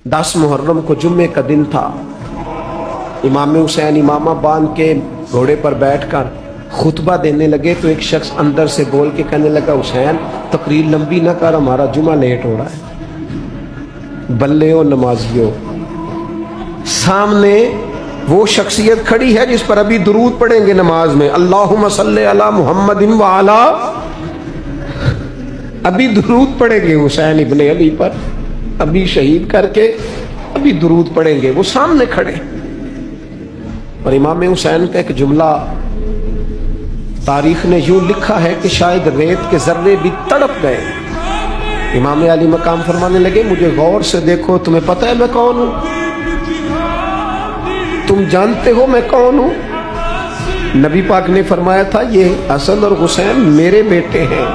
10 मुहर्रम को जुम्मे का दिन था। इमाम हुसैन इमामा बांध के घोड़े पर बैठकर खुतबा देने लगे तो एक शख्स अंदर से बोल के कहने लगा, हुसैन तकरीर लंबी ना कर, हमारा जुमा लेट हो रहा है। बल्ले ओ नमाजियों, सामने वो शख्सियत खड़ी है जिस पर अभी दुरूद पढ़ेंगे नमाज में, अल्लाहुम्मा सल्ले अला मुहम्मदिन व अला, अभी दुरूद पढ़ेंगे हुसैन इब्ने अली पर, अभी शहीद करके अभी दुरूद पढ़ेंगे, वो सामने खड़े। और इमाम हुसैन का एक जुमला तारीख ने यूं लिखा है कि शायद रेत के जर्रे भी तड़प गए। इमाम अली मकाम फरमाने लगे, मुझे गौर से देखो, तुम्हें पता है मैं कौन हूं? तुम जानते हो मैं कौन हूं? नबी पाक ने फरमाया था, ये हसन और हुसैन मेरे बेटे हैं,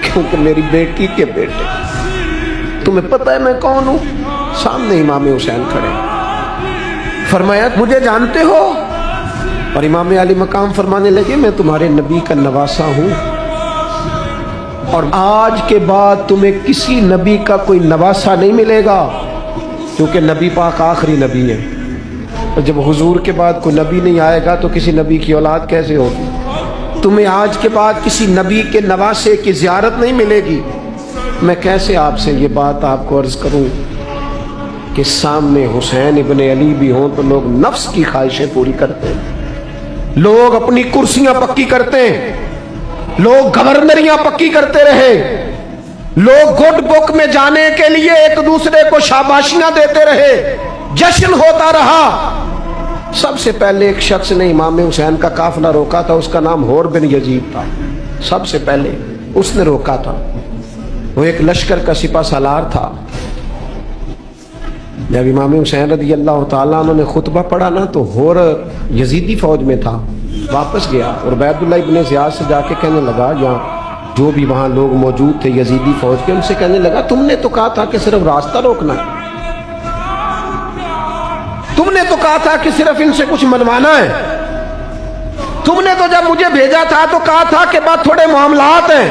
क्योंकि मेरी बेटी के बेटे। तुम्हें पता है मैं कौन हूं? सामने इमाम हुसैन खड़े। फरमाया, मुझे जानते हो? और इमाम अली मकाम फरमाने लगे, मैं तुम्हारे नबी का नवासा हूं और आज के बाद तुम्हें किसी नबी का कोई नवासा नहीं मिलेगा, क्योंकि नबी पाक आखिरी नबी है। और जब हुजूर के बाद कोई नबी नहीं आएगा तो किसी नबी की औलाद कैसे होगी? तुम्हें आज के बाद किसी नबी के नवासे की ज़ियारत नहीं मिलेगी। मैं कैसे आपसे ये बात आपको अर्ज करूं कि सामने हुसैन इब्ने अली भी हों तो लोग नफ्स की ख्वाहिशें पूरी करते हैं, लोग अपनी कुर्सियां पक्की करते हैं, लोग गवर्नरियां पक्की करते रहे, लोग गुड बुक में जाने के लिए एक दूसरे को शाबाशियां देते रहे, जश्न होता रहा। सबसे पहले एक शख्स ने इमाम हुसैन का काफिला रोका था, उसका नाम होर बिन यजीद था। सबसे पहले उसने रोका था। वो एक लश्कर का सिपा सालार था। जब इमाम हुसैन रज़ी अल्लाह ताला अन्हु ने खुतबा पढ़ा ना, तो होर यजीदी फौज में था, वापस गया और उबैदुल्लाह इब्ने ज़ियाद से जाके कहने लगा, या जो भी वहां लोग मौजूद थे यजीदी फौज के, उनसे कहने लगा, तुमने तो कहा था कि सिर्फ रास्ता रोकना है, तुमने तो कहा था कि सिर्फ इनसे कुछ मनवाना है, तुमने तो जब मुझे भेजा था तो कहा था कि बाद थोड़े मामलात हैं।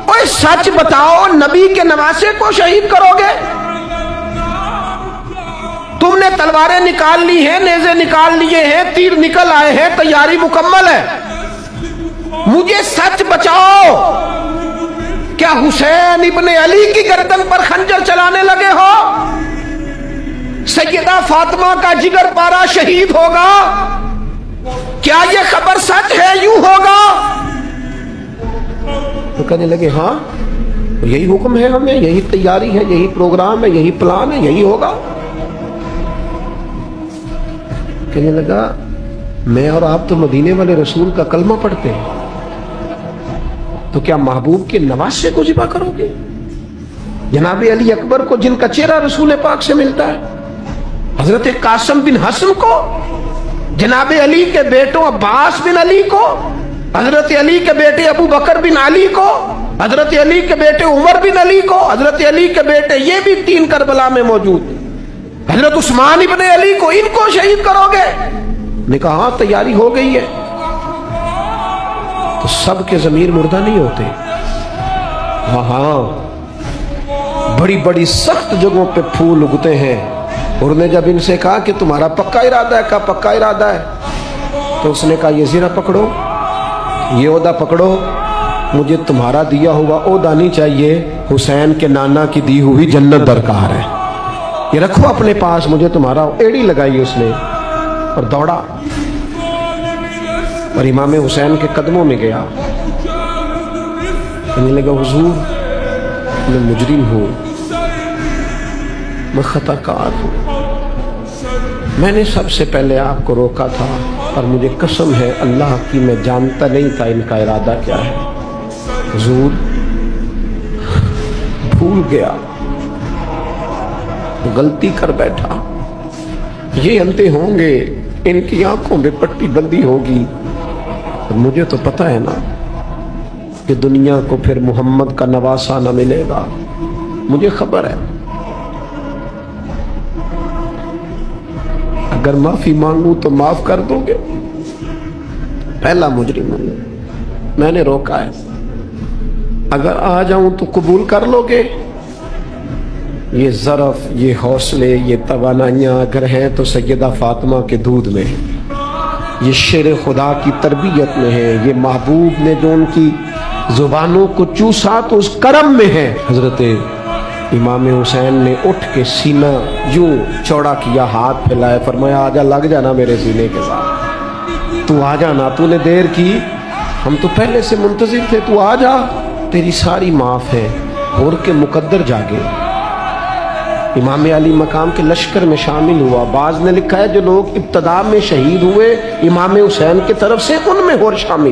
ओए सच बताओ, नबी के नवासे को शहीद करोगे? तुमने तलवारें निकाल ली हैं, नेज़े निकाल लिए हैं, तीर निकल आए हैं, तैयारी मुकम्मल है। मुझे सच बताओ, क्या हुसैन इब्ने अली की गर्दन पर खंजर चलाने लगे हो? सैयदा फातिमा का जिगर पारा शहीद होगा? क्या ये खबर सच है? यूं होगा? तो कहने लगे, हाँ यही हुक्म है हमें, यही तैयारी है, यही प्रोग्राम है, यही प्लान है, यही होगा। कहने लगा, मैं और आप तो मदीने वाले रसूल का कलमा पढ़ते हैं, तो क्या महबूब के नवासे को ज़िबा करोगे? जनाब अली अकबर को, जिनका चेहरा रसूल पाक से मिलता है, हजरत कासिम बिन हसन को, जनाब अली के बेटों अब्बास बिन अली को, हजरत अली के बेटे अबू बकर बिन अली को, हजरत अली के बेटे उमर बिन अली को, हजरत अली के बेटे ये भी 3 करबला में मौजूद, हजरत उस्मान इब्ने अली को, इनको शहीद करोगे? ने कहा, हाँ तैयारी हो गई है। तो सबके ज़मीर मुर्दा नहीं होते। हाँ हाँ, बड़ी बड़ी सख्त जगहों पे फूल उगते हैं। और ने जब इनसे कहा कि तुम्हारा पक्का इरादा है? का पक्का इरादा है। तो उसने कहा, ये ज़रा पकड़ो, ये ओहदा पकड़ो, मुझे तुम्हारा दिया हुआ ओहदा नहीं चाहिए, हुसैन के नाना की दी हुई जन्नत दरकार है, ये रखो अपने पास, मुझे तुम्हारा। एड़ी लगाई उसने और दौड़ा और इमाम हुसैन के कदमों में गया। कहने लगा, हुजूर मैं मुजरिम हूँ, मैं खताकार हूँ, मैंने सबसे पहले आपको रोका था और मुझे कसम है अल्लाह की, मैं जानता नहीं था इनका इरादा क्या है। हुजूर भूल गया, गलती कर बैठा, ये अंधे होंगे, इनकी आंखों में पट्टी बंदी होगी, और मुझे तो पता है ना कि दुनिया को फिर मोहम्मद का नवासा न मिलेगा, मुझे खबर है। अगर माफी मांगू तो माफ कर दोगे? पहला मुजरिम हूं, मैंने रोका है, अगर आ जाऊं तो कबूल कर लोगे? یہ ظرف، یہ حوصلے، یہ توانائیاں اگر ہیں تو سیدہ فاطمہ کے دودھ میں ہیں، یہ شیر خدا کی تربیت میں ہے، یہ محبوب نے جو ان کی زبانوں کو چوسا تو اس کرم میں ہے۔ حضرت امام حسین نے اٹھ کے سینہ یوں چوڑا کیا، ہاتھ پھیلائے، فرمایا آجا، لگ جانا میرے سینے کے ساتھ، تو آ جانا، تو نے دیر کی، ہم تو پہلے سے منتظر تھے، تو آ جا، تیری ساری معاف ہے۔ ہور کے مقدر جاگے، امام علی مقام کے لشکر میں شامل ہوا۔ بعض نے لکھا ہے جو لوگ ابتدا میں شہید ہوئے امام حسین کی طرف سے، ان میں ہور شامل۔